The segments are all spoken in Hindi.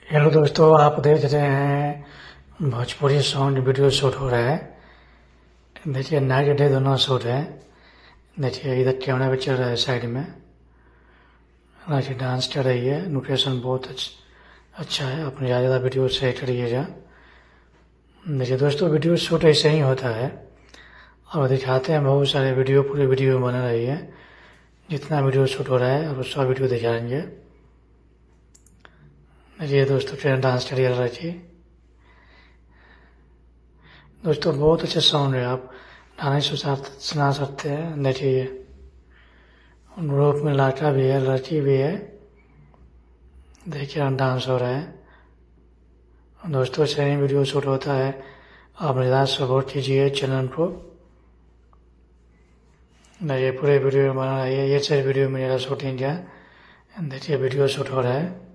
हेलो दोस्तों, आप देख रहे हैं भोजपुरी साउंड वीडियो शूट हो रहा है। देखिए नाइट डे दोनों शूट है। देखिए इधर कैमरा भी चल रहा है साइड में। देखिए डांस कर रही है। लोकेशन बहुत अच्छा है। अपने ज़्यादा वीडियो से करिएगा। देखिए दोस्तों, वीडियो शूट ऐसे ही होता है और दिखाते हैं बहुत सारे वीडियो, पूरे वीडियो बना रही है। जितना वीडियो शूट हो रहा है और सब वीडियो दिखाएंगे। देखिए दोस्तों, ट्रेन डांस करिए रही। दोस्तों बहुत अच्छा साउंड है, आप गाने सुना सकते हैं। देखिए ग्रुप में लड़का भी है, लड़की भी है। देखिए डांस हो रहा है। दोस्तों ऐसे ही वीडियो शूट होता है। आप मेरा सपोर्ट कीजिए चैनल को। देखिए पूरे वीडियो बना रही है। ये सारे वीडियो में मेरा शूटिंग है। देखिए वीडियो शूट हो रहा है।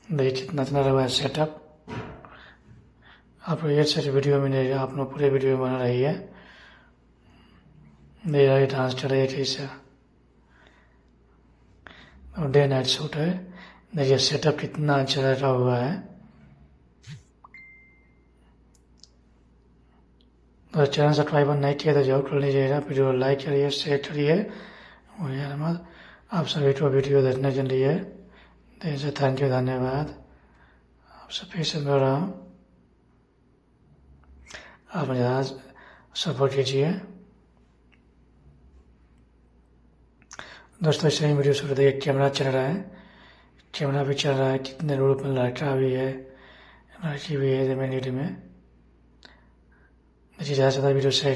देखिए कितना इतना रहा है सेटअप। आप ये सारे वीडियो में आप लोग पूरे वीडियो बना रही है। देखिए डांस कर रही है कैसे। डे नाइट शूट है। देखिए सेटअप कितना अच्छा लगा हुआ है। तो चैनल सब्सक्राइब नहीं किया तो जरूर कर लीजिएगा। वीडियो लाइक करिए, शेयर करिए। और यार मत आप सभी को वीडियो देखने के लिए दिल से थैंक यू, धन्यवाद। आप सभी से मिल रहा हूँ। आप मुझे सपोर्ट कीजिए। दोस्तों ऐसे ही वीडियो शूट देखिए कैमरा चल रहा है। कैमरा भी चल रहा है। कितने रूप में लड़का भी है, लड़की भी है। में देखिए ज़्यादा से ज़्यादा वीडियो शेयर